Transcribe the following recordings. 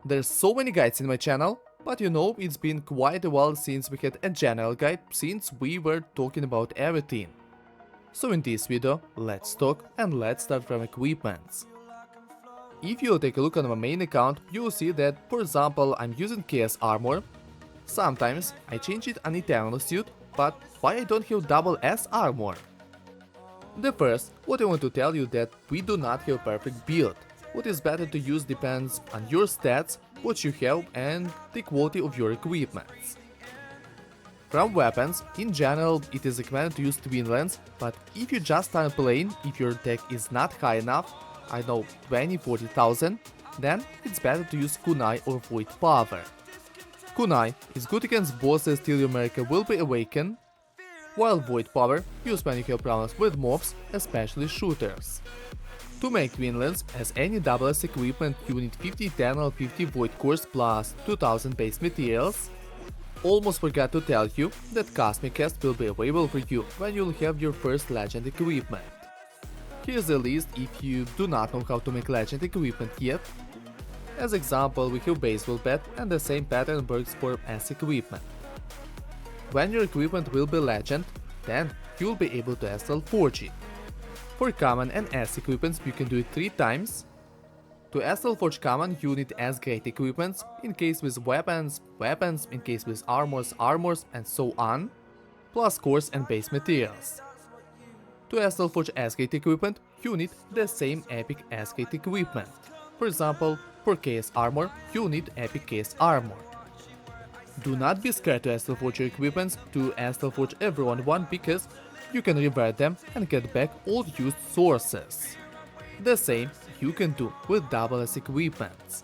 There's so many guides in my channel, but you know it's been quite a while since we had a general guide, since we were talking about everything. So in this video, let's talk and let's start from equipments. If you take a look on my main account, you'll see that, for example, I'm using KS armor. Sometimes I change it on Eternal suit, but why I don't have double S armor? The first, what I want to tell you that we do not have perfect build. What is better to use depends on your stats, what you have and the quality of your equipments. From weapons, in general it is recommended to use twin lens, but if you just start playing, if your tech is not high enough, I know 20-40,000, then it's better to use kunai or void power. Kunai is good against bosses till your America will be awakened, while void power used when you have problems with mobs, especially shooters. To make twin lens as any double S equipment, you need 50 eternal 50 void cores plus 2000 base materials. Almost forgot to tell you that Cosmic Cast will be available for you when you'll have your first legend equipment. Here's the list if you do not know how to make legend equipment yet. As example, we have baseball bat and the same pattern works for S equipment. When your equipment will be legend, then you'll be able to SL forge it. For common and S equipments you can do it 3 times. To SL forge common you need S grade equipments, in case with weapons, in case with armors, and so on, plus cores and base materials. To SL forge S grade equipment you need the same epic S grade equipment. For example, for KS armor you need epic KS armor. Do not be scared to SL forge your equipments to SL forge everyone one, because you can revert them and get back all used sources. The same you can do with double S equipments.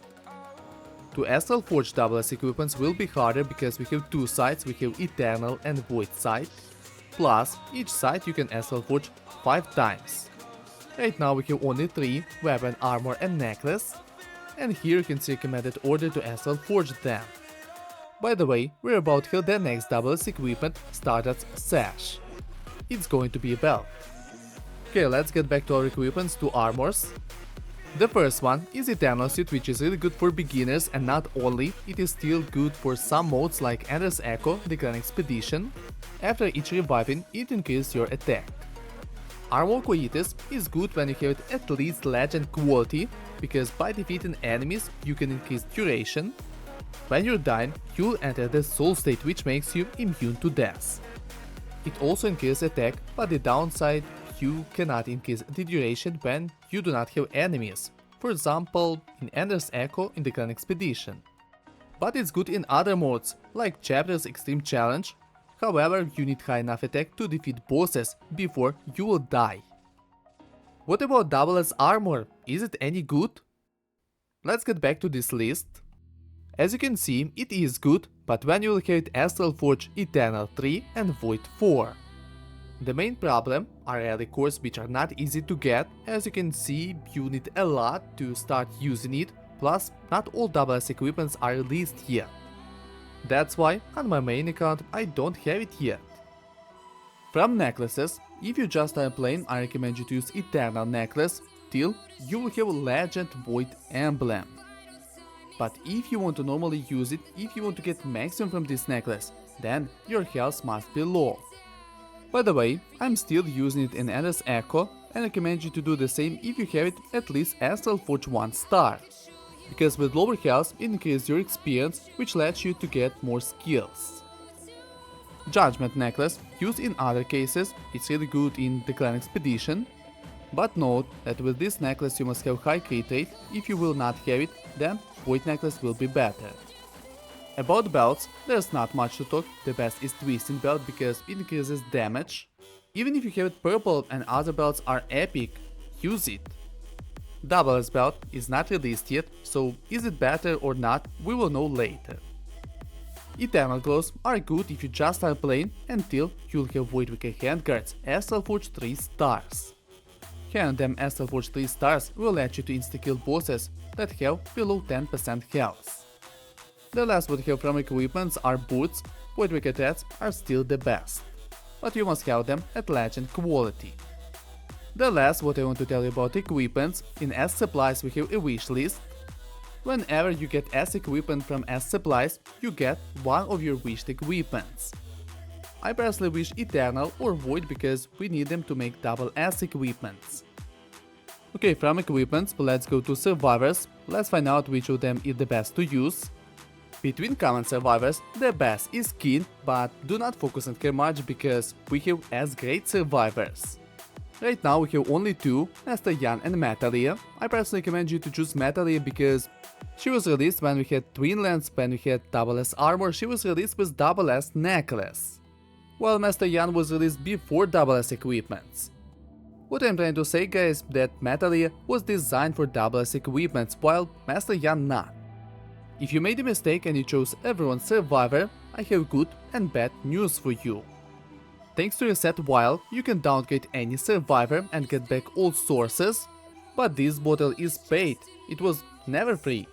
To SL forge double S equipments will be harder because we have 2 sides, we have Eternal and Void side, plus each side you can SL forge 5 times. Right now we have only 3, weapon, armor and necklace, and here you can see recommended order to SL forge them. By the way, we're about to have the next double S equipment Stardust Sash. It's going to be a belt. Okay, let's get back to our equipments, to armors. The first one is Eternal suit, which is really good for beginners, and not only, it is still good for some modes like Ender's Echo, the Grand Expedition. After each reviving, it increases your attack. Armor Coitus is good when you have it at least legend quality, because by defeating enemies you can increase duration. When you're dying, you'll enter the soul state, which makes you immune to death. It also increases attack, but the downside, you cannot increase the duration when you do not have enemies, for example in Ender's Echo in the Grand Expedition. But it's good in other modes, like Chapter's Extreme Challenge, however you need high enough attack to defeat bosses before you will die. What about double S armor, is it any good? Let's get back to this list. As you can see, it is good, but when you will have it SL Forge Eternal 3 and Void 4. The main problem are rally cores, which are not easy to get. As you can see, you need a lot to start using it, plus not all double S equipments are released yet. That's why on my main account I don't have it yet. From necklaces, if you just start playing, I recommend you to use Eternal necklace till you will have a legend Void emblem. But if you want to normally use it, if you want to get maximum from this necklace, then your health must be low. By the way, I'm still using it in Ender's Echo and recommend you to do the same if you have it at least SL Forge 1 star. Because with lower health it increases your experience, which lets you to get more skills. Judgment necklace, used in other cases, it's really good in the Grand Expedition. But note that with this necklace you must have high crit rate. If you will not have it, then Void necklace will be better. About belts, there's not much to talk, the best is Twisting belt because it increases damage. Even if you have it purple and other belts are epic, use it. Double S belt is not released yet, so is it better or not, we will know later. Eternal gloves are good if you just start playing until you'll have Void Wicker handguards SL Forge 3 stars. Having them SL Forge 3 stars will let you to insta-kill bosses that have below 10% health. The last what we have from equipments are boots. Void Wicker tats are still the best, but you must have them at legend quality. The last what I want to tell you about equipments, in S supplies we have a wish list. Whenever you get S equipment from S supplies, you get one of your wished equipments. I personally wish Eternal or Void because we need them to make double S equipments. Okay, from equipments, let's go to survivors. Let's find out which of them is the best to use. Between common survivors, the best is Keen, but do not focus on her much because we have as great survivors. Right now we have only two, Master Yan and Metalia. I personally recommend you to choose Metalia because she was released when we had Twin Lens, when we had double S armor, she was released with double S necklace. While Master Yan was released before double S equipments. What I'm trying to say, guys, that Metalia was designed for double S equipments while Master Yan not. If you made a mistake and you chose everyone's survivor, I have good and bad news for you. Thanks to Reset While, you can downgrade any survivor and get back all sources, but this bottle is paid, it was never free.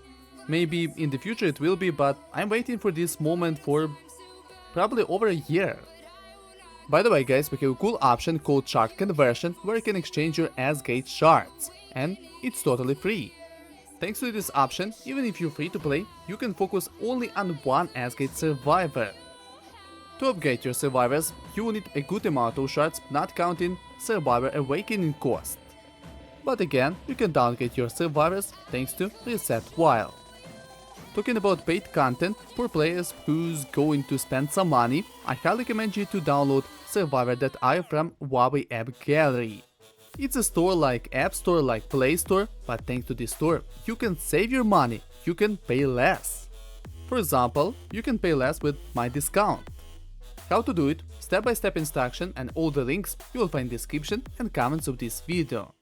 Maybe in the future it will be, but I'm waiting for this moment for probably over a year. By the way, guys, we have a cool option called Shard Conversion where you can exchange your S-grade shards, and it's totally free. Thanks to this option, even if you're free to play, you can focus only on one S-grade survivor. To upgrade your survivors, you will need a good amount of shards, not counting Survivor Awakening cost. But again, you can downgrade your survivors thanks to Reset While. Talking about paid content, for players who's going to spend some money, I highly recommend you to download Survivor.io from Huawei AppGallery. It's a store like App Store, like Play Store, but thanks to this store, you can save your money, you can pay less. For example, you can pay less with my discount. How to do it, step-by-step instruction and all the links you will find in the description and comments of this video.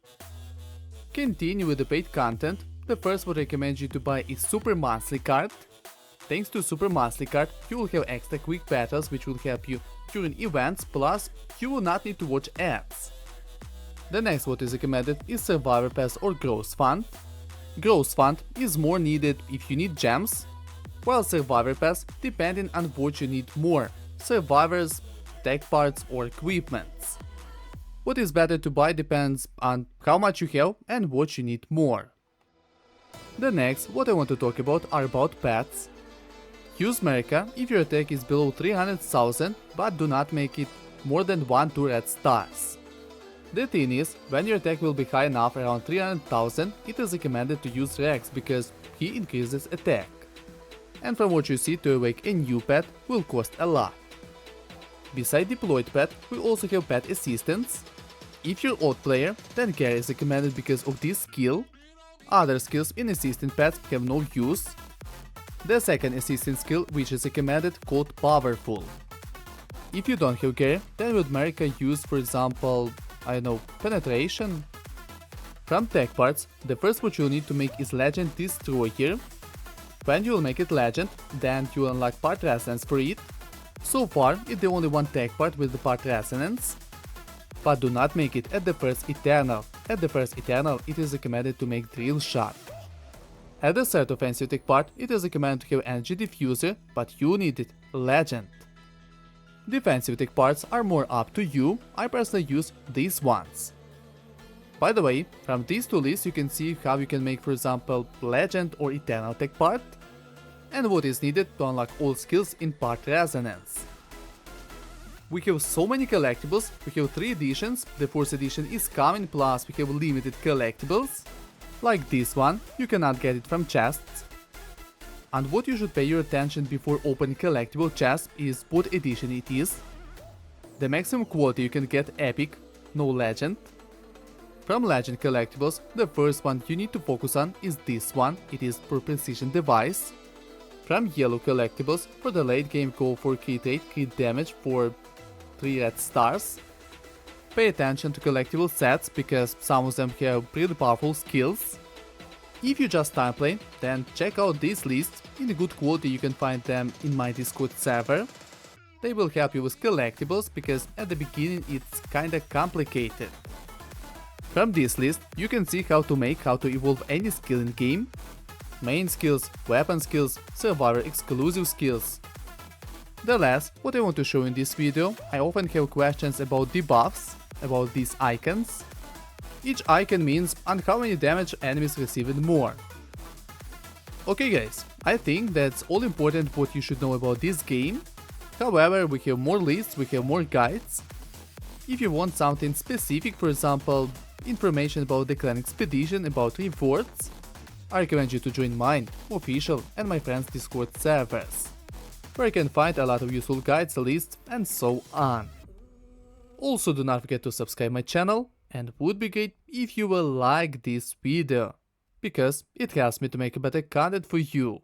Continue with the paid content. The first what I recommend you to buy is Super Monthly Card. Thanks to Super Monthly Card, you will have extra quick battles which will help you during events, plus you will not need to watch ads. The next what is recommended is Survivor Pass or Growth Fund. Growth Fund is more needed if you need gems, while Survivor Pass depending on what you need more, survivors, tech parts or equipments. What is better to buy depends on how much you have and what you need more. The next what I want to talk about are about pets. Use America if your attack is below 300,000, but do not make it more than 1-2 red stars. The thing is, when your attack will be high enough around 300,000, it is recommended to use Rex because he increases attack. And from what you see, to awake a new pet will cost a lot. Beside deployed pet, we also have pet assistants. If you're odd player, then carry is recommended because of this skill. Other skills in assistant pets have no use. The second assistant skill which is recommended called Powerful. If you don't have carry, then would America use, for example, I don't know, penetration? From tech parts, the first what you'll need to make is Legend Destroyer. When you'll make it Legend, then you'll unlock part resonance for it. So far, it's the only one tech part with the part resonance. But do not make it at the first Eternal. At the first Eternal, it is recommended to make Drill Shot. At the third offensive tech part, it is recommended to have Energy Diffuser, but you need it Legend. Defensive tech parts are more up to you, I personally use these ones. By the way, from these two lists you can see how you can make, for example, Legend or Eternal tech part, and what is needed to unlock all skills in part resonance. We have so many collectibles, we have 3 editions, the 4th edition is coming, plus we have limited collectibles. Like this one, you cannot get it from chests. And what you should pay your attention before opening collectible chest is what edition it is. The maximum quality you can get Epic, no Legend. From Legend collectibles, the first one you need to focus on is this one, it is for Precision Device. From Yellow collectibles, for the late game go for crit rate, crit damage for 3 red stars. Pay attention to collectible sets because some of them have pretty powerful skills. If you just time play, then check out these lists, in good quality you can find them in my Discord server. They will help you with collectibles because at the beginning it's kinda complicated. From this list you can see how to evolve any skill in game. Main skills, weapon skills, survivor exclusive skills. The last, what I want to show in this video, I often have questions about debuffs, about these icons. Each icon means on how many damage enemies receive and more. Okay guys, I think that's all important what you should know about this game. However, we have more lists, we have more guides. If you want something specific, for example, information about the clan expedition, about rewards, I recommend you to join mine, official, and my friends' Discord servers, where you can find a lot of useful guides, lists, and so on. Also, do not forget to subscribe my channel, and would be great if you will like this video, because it helps me to make better content for you.